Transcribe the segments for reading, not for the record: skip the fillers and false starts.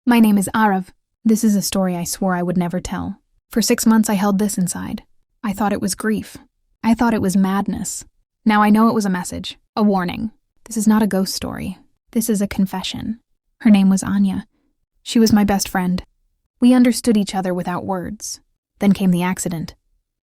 My name is Arav. This is a story I swore I would never tell. For 6 months I held this inside. I thought it was grief. I thought it was madness. Now I know it was a message, a warning. This is not a ghost story. This is a confession. Her name was Anya. She was my best friend. We understood each other without words. Then came the accident.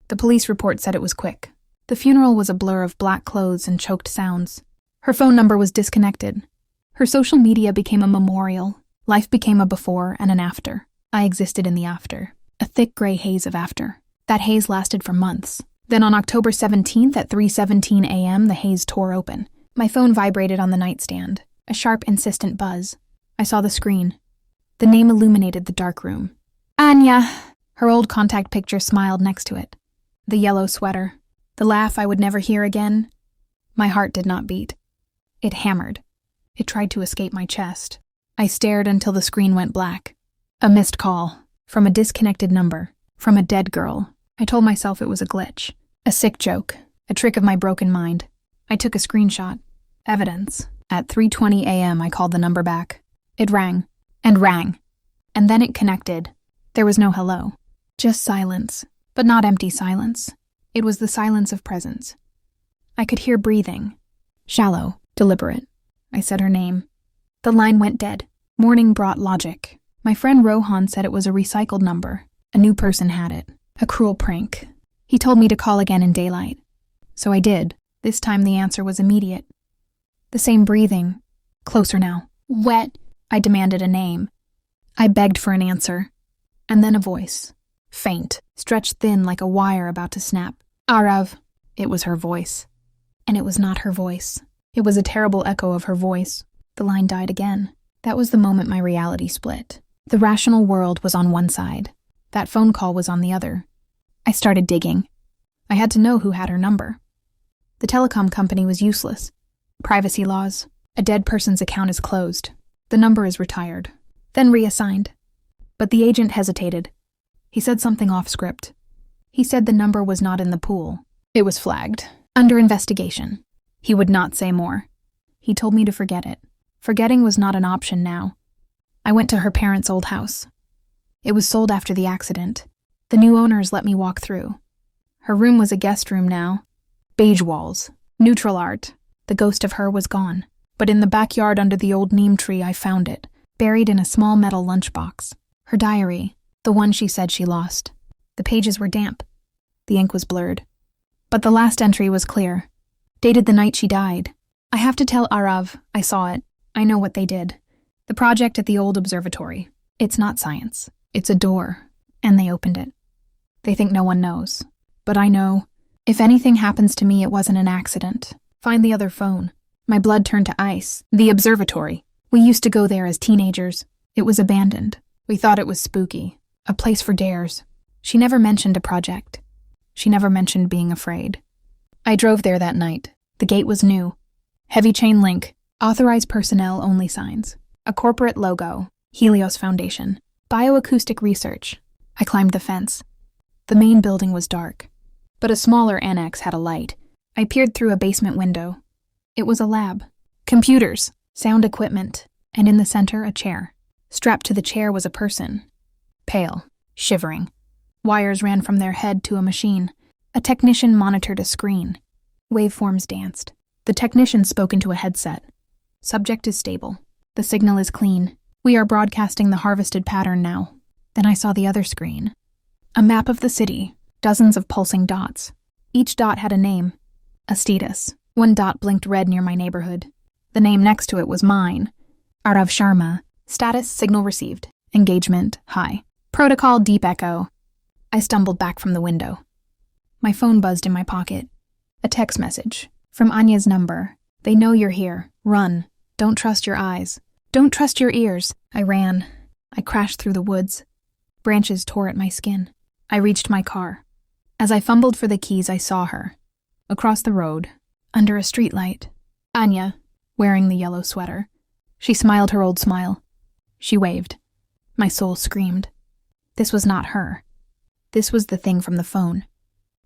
The police report said it was quick. The funeral was a blur of black clothes and choked sounds. Her phone number was disconnected. Her social media became a memorial. Life became a before and an after. I existed in the after. A thick gray haze of after. That haze lasted for months. Then on October 17th at 3:17 a.m., the haze tore open. My phone vibrated on the nightstand. A sharp, insistent buzz. I saw the screen. The name illuminated the dark room. Anya! Her old contact picture smiled next to it. The yellow sweater. The laugh I would never hear again. My heart did not beat. It hammered. It tried to escape my chest. I stared until the screen went black. A missed call. From a disconnected number. From a dead girl. I told myself it was a glitch. A sick joke. A trick of my broken mind. I took a screenshot. Evidence. At 3:20 a.m. I called the number back. It rang. And rang. And then it connected. There was no hello. Just silence. But not empty silence. It was the silence of presence. I could hear breathing. Shallow. Deliberate. I said her name. The line went dead. Morning brought logic. My friend Rohan said it was a recycled number. A new person had it. A cruel prank. He told me to call again in daylight. So I did. This time the answer was immediate. The same breathing. Closer now. Wet. I demanded a name. I begged for an answer. And then a voice. Faint. Stretched thin like a wire about to snap. Arav. It was her voice. And it was not her voice. It was a terrible echo of her voice. The line died again. That was the moment my reality split. The rational world was on one side. That phone call was on the other. I started digging. I had to know who had her number. The telecom company was useless. Privacy laws. A dead person's account is closed. The number is retired. Then reassigned. But the agent hesitated. He said something off script. He said the number was not in the pool. It was flagged. Under investigation. He would not say more. He told me to forget it. Forgetting was not an option now. I went to her parents' old house. It was sold after the accident. The new owners let me walk through. Her room was a guest room now. Beige walls. Neutral art. The ghost of her was gone. But in the backyard under the old neem tree I found it, buried in a small metal lunchbox. Her diary, the one she said she lost. The pages were damp. The ink was blurred. But the last entry was clear. Dated the night she died. I have to tell Arav, I saw it. I know what they did. The project at the old observatory. It's not science. It's a door. And they opened it. They think no one knows. But I know. If anything happens to me, it wasn't an accident. Find the other phone. My blood turned to ice. The observatory. We used to go there as teenagers. It was abandoned. We thought it was spooky. A place for dares. She never mentioned a project. She never mentioned being afraid. I drove there that night. The gate was new. Heavy chain link. Authorized personnel only signs. A corporate logo. Helios Foundation. Bioacoustic research. I climbed the fence. The main building was dark. But a smaller annex had a light. I peered through a basement window. It was a lab. Computers. Sound equipment. And in the center, a chair. Strapped to the chair was a person. Pale. Shivering. Wires ran from their head to a machine. A technician monitored a screen. Waveforms danced. The technician spoke into a headset. Subject is stable. The signal is clean. We are broadcasting the harvested pattern now. Then I saw the other screen. A map of the city. Dozens of pulsing dots. Each dot had a name. A status. One dot blinked red near my neighborhood. The name next to it was mine. Arav Sharma. Status, signal received. Engagement, high. Protocol, deep echo. I stumbled back from the window. My phone buzzed in my pocket. A text message. From Anya's number. They know you're here. Run. Don't trust your eyes. Don't trust your ears. I ran. I crashed through the woods. Branches tore at my skin. I reached my car. As I fumbled for the keys, I saw her. Across the road. Under a streetlight. Anya, wearing the yellow sweater. She smiled her old smile. She waved. My soul screamed. This was not her. This was the thing from the phone.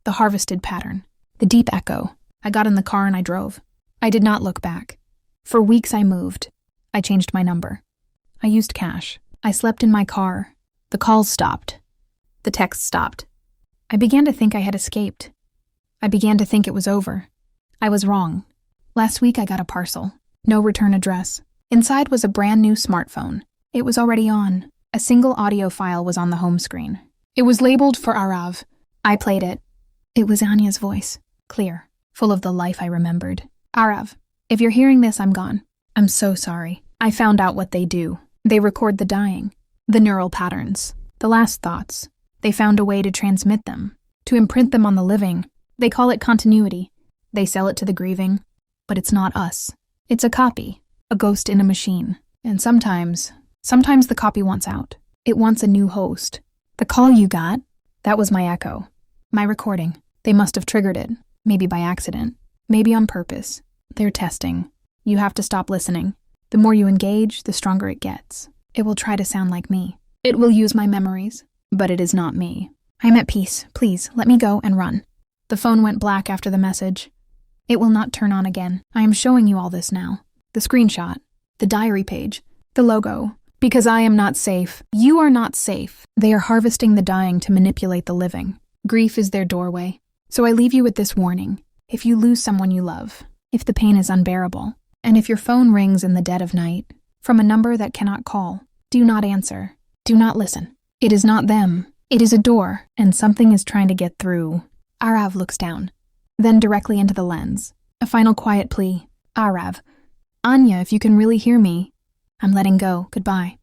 The harvested pattern. The deep echo. I got in the car and I drove. I did not look back. For weeks I moved. I changed my number. I used cash. I slept in my car. The calls stopped. The texts stopped. I began to think I had escaped. I began to think it was over. I was wrong. Last week I got a parcel. No return address. Inside was a brand new smartphone. It was already on. A single audio file was on the home screen. It was labeled for Arav. I played it. It was Anya's voice. Clear. Full of the life I remembered. Arav, if you're hearing this, I'm gone. I'm so sorry. I found out what they do. They record the dying. The neural patterns. The last thoughts. They found a way to transmit them. To imprint them on the living. They call it continuity. They sell it to the grieving. But it's not us. It's a copy. A ghost in a machine. And sometimes the copy wants out. It wants a new host. The call you got, that was my echo. My recording. They must have triggered it. Maybe by accident. Maybe on purpose. They're testing. You have to stop listening. The more you engage, the stronger it gets. It will try to sound like me. It will use my memories. But it is not me. I'm at peace. Please, let me go and run. The phone went black after the message. It will not turn on again. I am showing you all this now. The screenshot. The diary page. The logo. Because I am not safe. You are not safe. They are harvesting the dying to manipulate the living. Grief is their doorway. So I leave you with this warning. If you lose someone you love, if the pain is unbearable, and if your phone rings in the dead of night, from a number that cannot call, do not answer. Do not listen. It is not them. It is a door, and something is trying to get through. Arav looks down, then directly into the lens. A final quiet plea. Arav. Anya, if you can really hear me. I'm letting go. Goodbye.